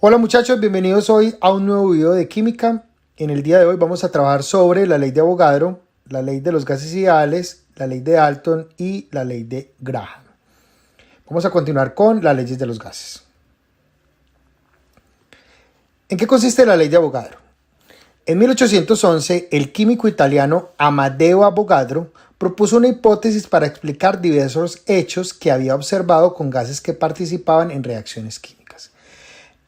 Hola muchachos, bienvenidos hoy a un nuevo video de química. En el día de hoy vamos a trabajar sobre la ley de Avogadro, la ley de los gases ideales, la ley de Dalton y la ley de Graham. Vamos a continuar con las leyes de los gases. ¿En qué consiste la ley de Avogadro? En 1811, el químico italiano Amadeo Avogadro propuso una hipótesis para explicar diversos hechos que había observado con gases que participaban en reacciones químicas.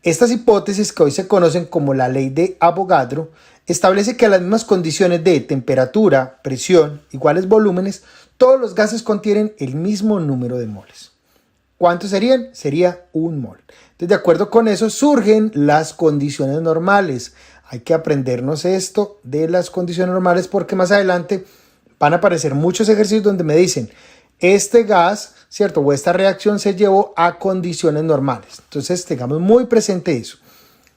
Estas hipótesis, que hoy se conocen como la ley de Avogadro, establece que a las mismas condiciones de temperatura, presión, iguales volúmenes, todos los gases contienen el mismo número de moles. ¿Cuántos serían? Sería un mol. Entonces, de acuerdo con eso, surgen las condiciones normales. Hay que aprendernos esto de las condiciones normales porque más adelante van a aparecer muchos ejercicios donde me dicen este gas, ¿cierto? O esta reacción se llevó a condiciones normales. Entonces, tengamos muy presente eso.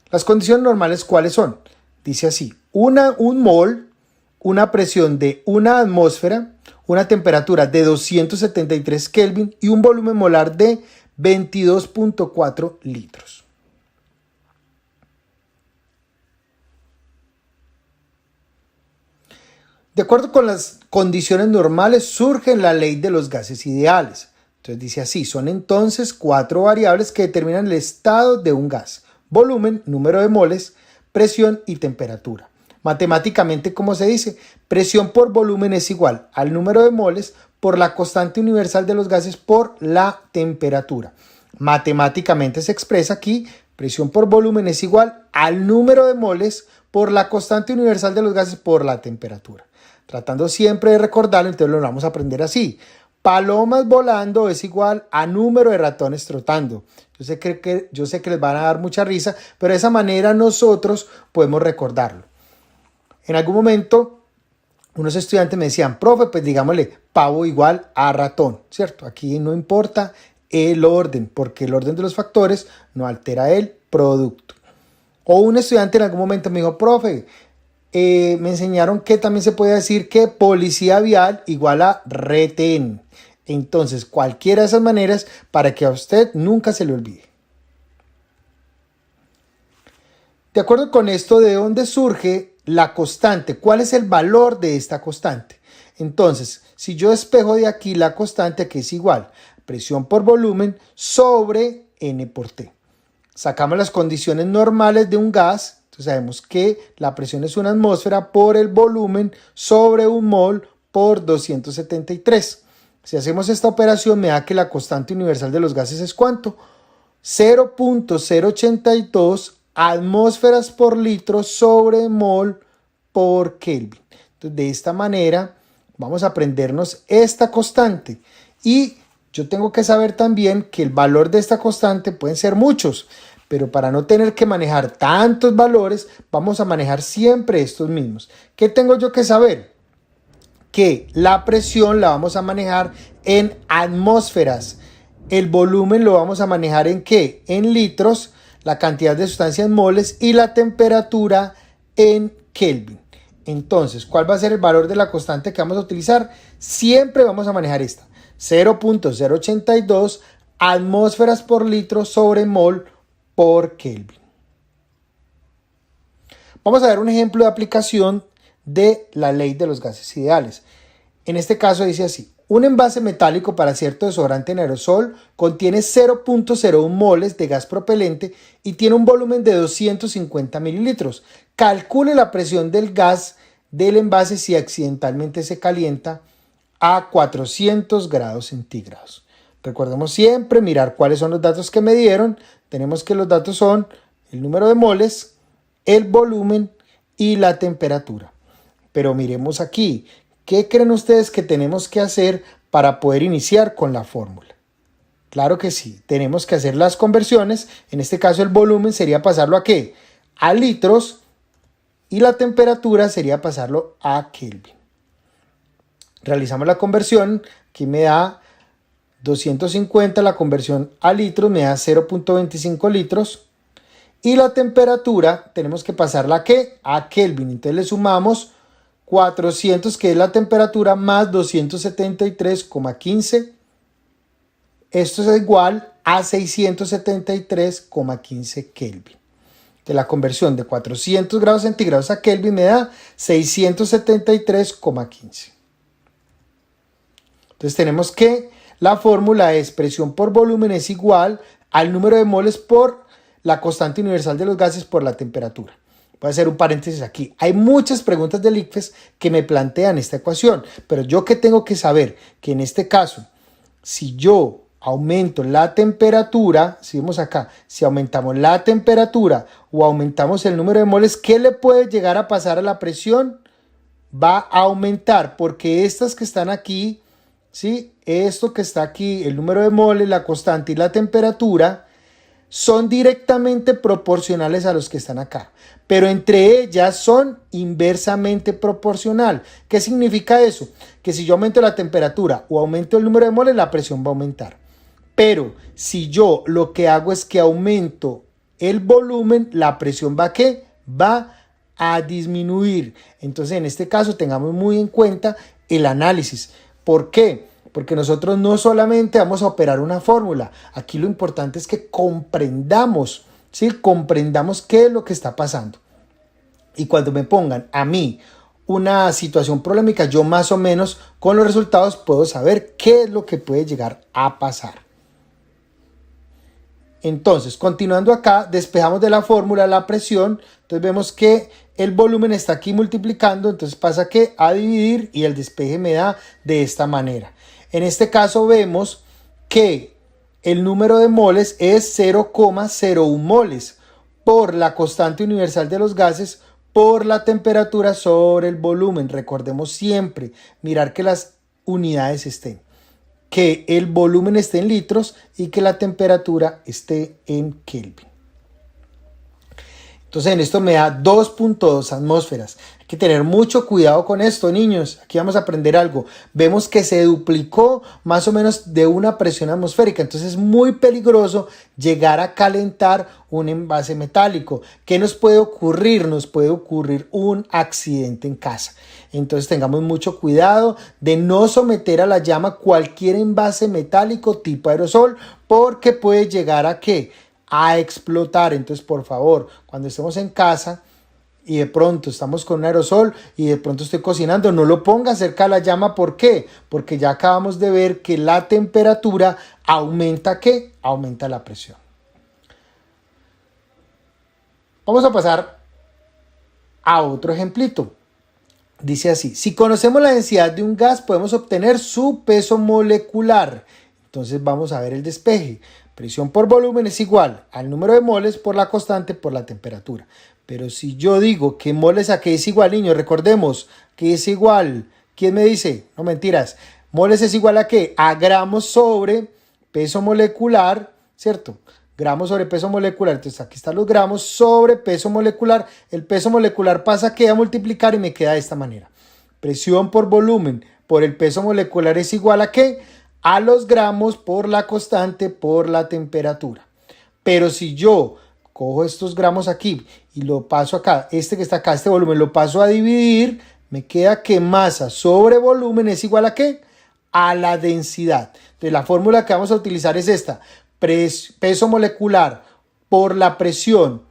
Las condiciones normales, ¿cuáles son? Dice así, un mol, una presión de una atmósfera, una temperatura de 273 Kelvin y un volumen molar de 22.4 litros. De acuerdo con las condiciones normales, surge la ley de los gases ideales. Entonces dice así, son entonces 4 variables que determinan el estado de un gas: volumen, número de moles, presión y temperatura. Matemáticamente, ¿cómo se dice? Presión por volumen es igual al número de moles por la constante universal de los gases por la temperatura. Matemáticamente se expresa aquí, presión por volumen es igual al número de moles por la constante universal de los gases por la temperatura. Tratando siempre de recordarlo, entonces lo vamos a aprender así. Palomas volando es igual a número de ratones trotando. Yo sé que les van a dar mucha risa, pero de esa manera nosotros podemos recordarlo. En algún momento, unos estudiantes me decían, profe, pues digámosle pavo igual a ratón, ¿cierto? Aquí no importa el orden, porque el orden de los factores no altera el producto. O un estudiante en algún momento me dijo, profe, me enseñaron que también se puede decir que policía vial igual a retén. Entonces, cualquiera de esas maneras para que a usted nunca se le olvide. De acuerdo con esto, ¿de dónde surge la constante? ¿Cuál es el valor de esta constante? Entonces, si yo despejo de aquí la constante, que es igual presión por volumen sobre N por T. Sacamos las condiciones normales de un gas. Entonces sabemos que la presión es una atmósfera por el volumen sobre un mol por 273. Si hacemos esta operación me da que la constante universal de los gases es ¿cuánto? 0.082 atmósferas por litro sobre mol por Kelvin. Entonces, de esta manera vamos a aprendernos esta constante. Y yo tengo que saber también que el valor de esta constante pueden ser muchos, pero para no tener que manejar tantos valores, vamos a manejar siempre estos mismos. ¿Qué tengo yo que saber? Que la presión la vamos a manejar en atmósferas. El volumen lo vamos a manejar en ¿qué? En litros, la cantidad de sustancia en moles y la temperatura en Kelvin. Entonces, ¿cuál va a ser el valor de la constante que vamos a utilizar? Siempre vamos a manejar esta. 0.082 atmósferas por litro sobre mol por Kelvin. Vamos a ver un ejemplo de aplicación de la ley de los gases ideales. En este caso dice así, un envase metálico para cierto desodorante en aerosol contiene 0.01 moles de gas propelente y tiene un volumen de 250 mililitros. Calcule la presión del gas del envase si accidentalmente se calienta a 400 grados centígrados. Recordemos siempre mirar cuáles son los datos que me dieron. Tenemos que los datos son el número de moles, el volumen y la temperatura. Pero miremos aquí, ¿qué creen ustedes que tenemos que hacer para poder iniciar con la fórmula? Claro que sí, tenemos que hacer las conversiones. En este caso el volumen sería pasarlo ¿a qué? A litros, y la temperatura sería pasarlo a Kelvin. Realizamos la conversión, aquí me da 250, la conversión a litros me da 0.25 litros. Y la temperatura tenemos que pasarla ¿a qué? A Kelvin. Entonces le sumamos 400, que es la temperatura, más 273,15. Esto es igual a 673,15 Kelvin. de la conversión de 400 grados centígrados a Kelvin me da 673,15. Entonces tenemos que la fórmula es presión por volumen es igual al número de moles por la constante universal de los gases por la temperatura. Voy a hacer un paréntesis aquí. Hay muchas preguntas del ICFES que me plantean esta ecuación, pero yo que tengo que saber que en este caso, si yo aumento la temperatura, si vemos acá, si aumentamos la temperatura o aumentamos el número de moles, ¿qué le puede llegar a pasar a la presión? Va a aumentar, porque estas que están aquí, ¿sí? Esto que está aquí, el número de moles, la constante y la temperatura, son directamente proporcionales a los que están acá, pero entre ellas son inversamente proporcional. ¿Qué significa eso? Que si yo aumento la temperatura o aumento el número de moles, la presión va a aumentar. Pero si yo lo que hago es que aumento el volumen, la presión va a ¿qué? Va a disminuir. Entonces en este caso tengamos muy en cuenta el análisis. ¿Por qué? Porque nosotros no solamente vamos a operar una fórmula, aquí lo importante es que comprendamos, ¿sí? Comprendamos qué es lo que está pasando. Y cuando me pongan a mí una situación problemática, yo más o menos con los resultados puedo saber qué es lo que puede llegar a pasar. Entonces, continuando acá, despejamos de la fórmula la presión, entonces vemos que el volumen está aquí multiplicando, entonces pasa que a dividir y el despeje me da de esta manera. En este caso vemos que el número de moles es 0,01 moles por la constante universal de los gases por la temperatura sobre el volumen. Recordemos siempre mirar que las unidades estén, que el volumen esté en litros y que la temperatura esté en Kelvin. Entonces en esto me da 2.2 atmósferas. Hay que tener mucho cuidado con esto, niños. Aquí vamos a aprender algo. Vemos que se duplicó más o menos de una presión atmosférica. Entonces es muy peligroso llegar a calentar un envase metálico. ¿Qué nos puede ocurrir? Nos puede ocurrir un accidente en casa. Entonces tengamos mucho cuidado de no someter a la llama cualquier envase metálico tipo aerosol, porque puede llegar a ¿qué? A explotar. Entonces, por favor, cuando estemos en casa y de pronto estamos con un aerosol y de pronto estoy cocinando, no lo ponga cerca de la llama. ¿Por qué? Porque ya acabamos de ver que la temperatura aumenta, ¿qué? Aumenta la presión. Vamos a pasar a otro ejemplito. Dice así: si conocemos la densidad de un gas, podemos obtener su peso molecular. Entonces vamos a ver el despeje. Presión por volumen es igual al número de moles por la constante por la temperatura. Pero si yo digo que moles a qué es igual, niños, recordemos que es igual. ¿Quién me dice? No, mentiras. Moles es igual a qué? A gramos sobre peso molecular, ¿cierto? Gramos sobre peso molecular. Entonces aquí están los gramos sobre peso molecular. El peso molecular pasa a multiplicar y me queda de esta manera. Presión por volumen por el peso molecular es igual a ¿qué? A los gramos por la constante por la temperatura. Pero si yo cojo estos gramos aquí y lo paso acá, este que está acá, este volumen, lo paso a dividir, me queda que masa sobre volumen es igual a ¿qué? A la densidad. Entonces la fórmula que vamos a utilizar es esta: peso molecular por la presión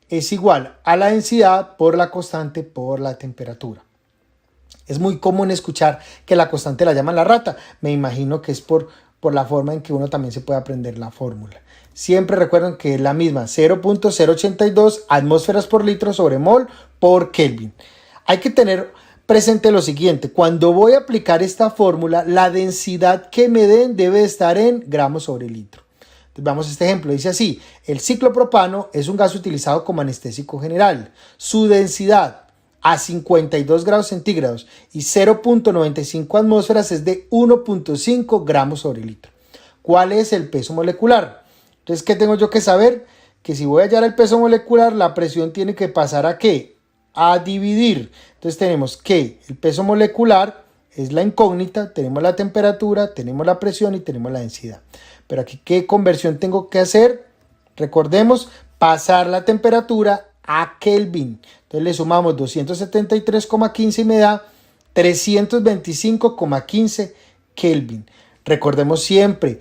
es igual a la densidad por la constante por la temperatura. Es muy común escuchar que la constante la llaman la rata. Me imagino que es por la forma en que uno también se puede aprender la fórmula. Siempre recuerden que es la misma: 0.082 atmósferas por litro sobre mol por Kelvin. Hay que tener presente lo siguiente: cuando voy a aplicar esta fórmula, la densidad que me den debe estar en gramos sobre litro. Entonces, vamos a este ejemplo. Dice así: el ciclopropano es un gas utilizado como anestésico general. Su densidad a 52 grados centígrados y 0.95 atmósferas es de 1.5 gramos sobre litro. ¿Cuál es el peso molecular? Entonces, ¿qué tengo yo que saber? Que si voy a hallar el peso molecular, la presión tiene que pasar a ¿qué? A dividir. Entonces tenemos que el peso molecular es la incógnita, tenemos la temperatura, tenemos la presión y tenemos la densidad. Pero aquí, ¿qué conversión tengo que hacer? Recordemos, pasar la temperatura a Kelvin. Entonces le sumamos 273,15 y me da 325,15 Kelvin. Recordemos siempre,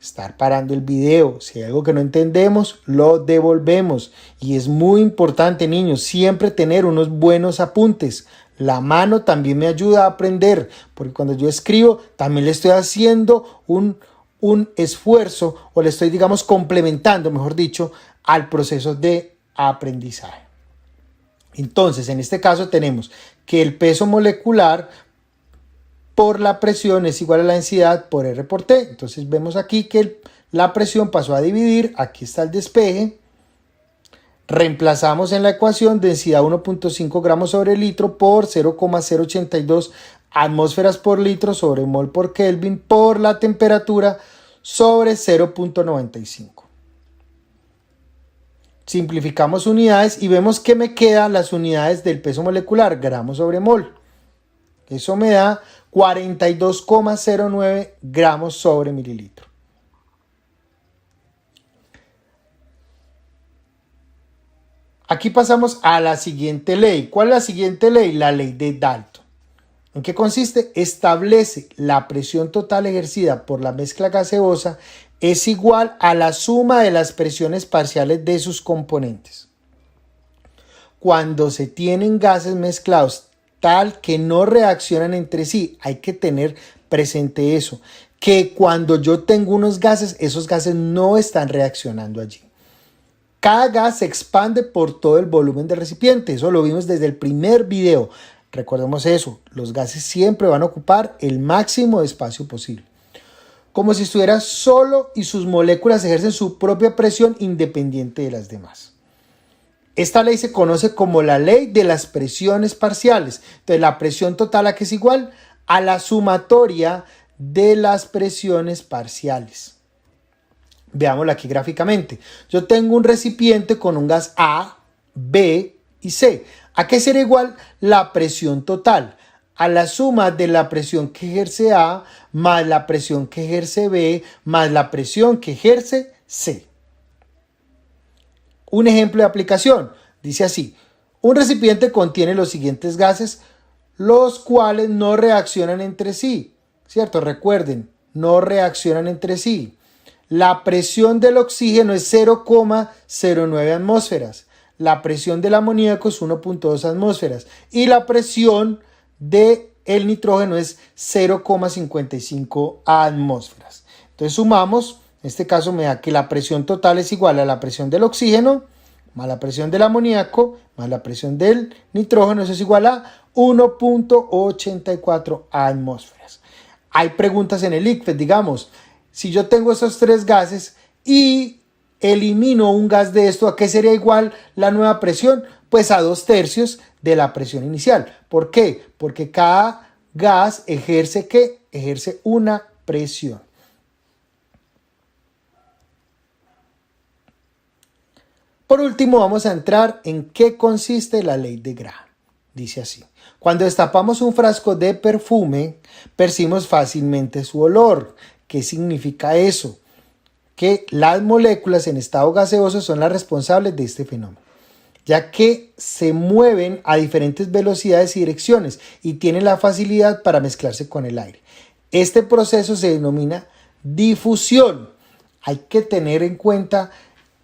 estar parando el video. Si hay algo que no entendemos, lo devolvemos. Y es muy importante, niños, siempre tener unos buenos apuntes. La mano también me ayuda a aprender, porque cuando yo escribo también le estoy haciendo un esfuerzo, o le estoy, digamos, complementando, mejor dicho, al proceso de aprendizaje. Entonces, en este caso tenemos que el peso molecular por la presión es igual a la densidad por R por T. Entonces vemos aquí que la presión pasó a dividir, aquí está el despeje. Reemplazamos en la ecuación densidad 1.5 gramos sobre litro por 0,082 atmósferas por litro sobre mol por Kelvin por la temperatura sobre 0.95. Simplificamos unidades y vemos que me quedan las unidades del peso molecular, gramos sobre mol. Eso me da 42,09 gramos sobre mililitro. Aquí pasamos a la siguiente ley. ¿Cuál es la siguiente ley? La ley de Dalton. ¿En qué consiste? Establece la presión total ejercida por la mezcla gaseosa es igual a la suma de las presiones parciales de sus componentes. Cuando se tienen gases mezclados tal que no reaccionan entre sí, hay que tener presente eso, que cuando yo tengo unos gases, esos gases no están reaccionando allí. Cada gas se expande por todo el volumen del recipiente, eso lo vimos desde el primer video. Recordemos eso, los gases siempre van a ocupar el máximo de espacio posible. Como si estuviera solo y sus moléculas ejercen su propia presión independiente de las demás. Esta ley se conoce como la ley de las presiones parciales. Entonces la presión total aquí es igual a la sumatoria de las presiones parciales. Veámoslo aquí gráficamente. Yo tengo un recipiente con un gas A, B y C. ¿A qué será igual la presión total? A la suma de la presión que ejerce A más la presión que ejerce B más la presión que ejerce C. Un ejemplo de aplicación dice así: un recipiente contiene los siguientes gases, los cuales no reaccionan entre sí, ¿cierto? Recuerden, no reaccionan entre sí. La presión del oxígeno es 0,09 atmósferas, la presión del amoníaco es 1.2 atmósferas y la presión del nitrógeno es 0,55 atmósferas. Entonces sumamos, en este caso me da que la presión total es igual a la presión del oxígeno más la presión del amoníaco más la presión del nitrógeno, eso es igual a 1.84 atmósferas. Hay preguntas en el ICFES, digamos, si yo tengo esos tres gases y elimino un gas de esto, ¿a qué sería igual la nueva presión? Pues a 2/3 de la presión inicial. ¿Por qué? Porque cada gas ejerce ¿qué? Ejerce una presión. Por último, vamos a entrar en qué consiste la ley de Graham. Dice así: cuando destapamos un frasco de perfume, percibimos fácilmente su olor. ¿Qué significa eso? Que las moléculas en estado gaseoso son las responsables de este fenómeno, ya que se mueven a diferentes velocidades y direcciones y tienen la facilidad para mezclarse con el aire. Este proceso se denomina difusión. Hay que tener en cuenta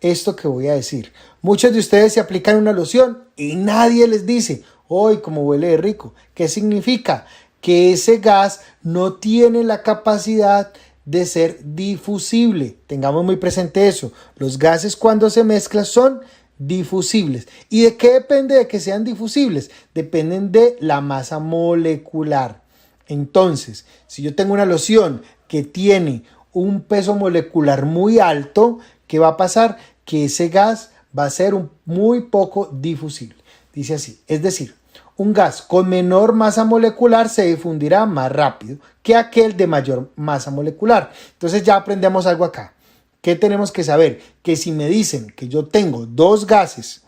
esto que voy a decir. Muchos de ustedes se aplican una loción y nadie les dice: ¡ay, cómo huele de rico! ¿Qué significa? Que ese gas no tiene la capacidad de ser difusible. Tengamos muy presente eso. Los gases cuando se mezclan son difusibles. ¿Y de qué depende de que sean difusibles? Dependen de la masa molecular. Entonces, si yo tengo una loción que tiene un peso molecular muy alto, ¿qué va a pasar? Que ese gas va a ser muy poco difusible. Dice así, es decir, un gas con menor masa molecular se difundirá más rápido que aquel de mayor masa molecular. Entonces ya aprendemos algo acá. ¿Qué tenemos que saber? Que si me dicen que yo tengo dos gases,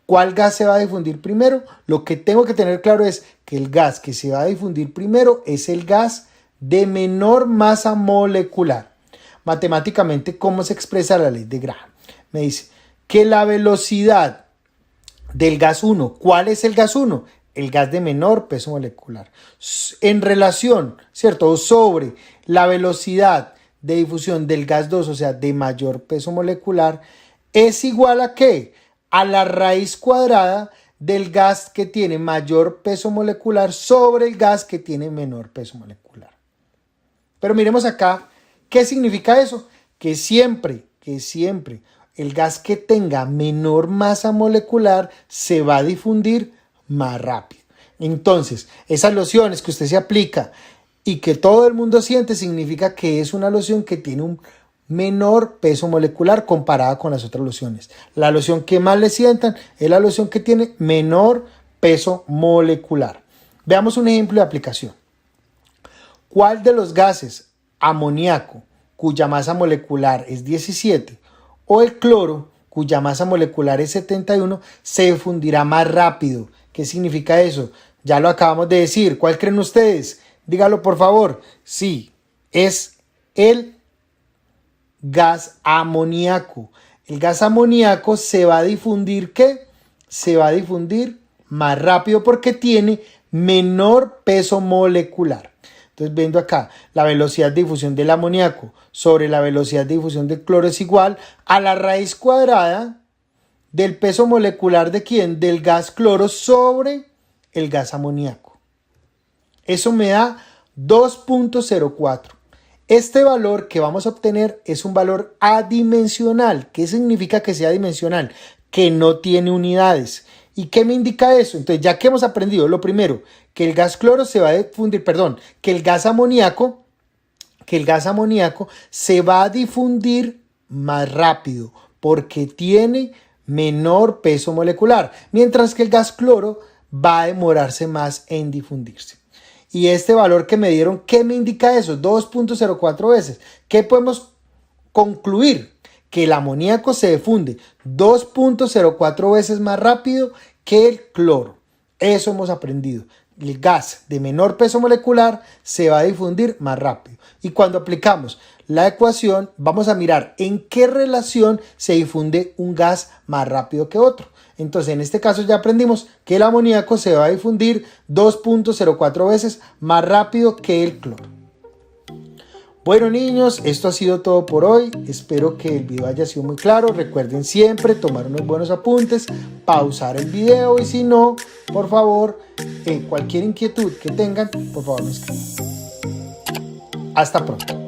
¿cuál gas se va a difundir primero? Lo que tengo que tener claro es que el gas que se va a difundir primero es el gas de menor masa molecular. Matemáticamente, ¿cómo se expresa la ley de Graham? Me dice que la velocidad del gas 1, ¿cuál es el gas 1? El gas de menor peso molecular. En relación, ¿cierto? Sobre la velocidad de difusión del gas 2, o sea, de mayor peso molecular, es igual a ¿qué? A la raíz cuadrada del gas que tiene mayor peso molecular sobre el gas que tiene menor peso molecular. Pero miremos acá, ¿qué significa eso? Que siempre el gas que tenga menor masa molecular se va a difundir más rápido. Entonces, esas lociones que usted se aplica y que todo el mundo siente significa que es una loción que tiene un menor peso molecular comparada con las otras lociones. La loción que más le sientan es la loción que tiene menor peso molecular. Veamos un ejemplo de aplicación. ¿Cuál de los gases, amoníaco, cuya masa molecular es 17, o el cloro, cuya masa molecular es 71, se fundirá más rápido? ¿Qué significa eso? Ya lo acabamos de decir. ¿Cuál creen ustedes? Dígalo por favor. Sí, es el gas amoníaco. El gas amoníaco se va a difundir, ¿qué? Se va a difundir más rápido porque tiene menor peso molecular. Entonces, viendo acá, la velocidad de difusión del amoníaco sobre la velocidad de difusión del cloro es igual a la raíz cuadrada del peso molecular de ¿quién? Del gas cloro sobre el gas amoníaco. Eso me da 2.04. Este valor que vamos a obtener es un valor adimensional. ¿Qué significa que sea adimensional? Que no tiene unidades. ¿Y qué me indica eso? Entonces, ya que hemos aprendido, lo primero, que el gas cloro se va a difundir, que el gas amoníaco se va a difundir más rápido porque tiene menor peso molecular, mientras que el gas cloro va a demorarse más en difundirse. Y este valor que me dieron, ¿qué me indica eso? 2.04 veces. ¿Qué podemos concluir? Que el amoníaco se difunde 2.04 veces más rápido que el cloro. Eso hemos aprendido. El gas de menor peso molecular se va a difundir más rápido. Y cuando aplicamos la ecuación, vamos a mirar en qué relación se difunde un gas más rápido que otro. Entonces, en este caso ya aprendimos que el amoníaco se va a difundir 2.04 veces más rápido que el cloro. Bueno, niños, esto ha sido todo por hoy. Espero que el video haya sido muy claro. Recuerden siempre tomar unos buenos apuntes, pausar el video y si no, por favor, cualquier inquietud que tengan, por favor me escriban. Hasta pronto.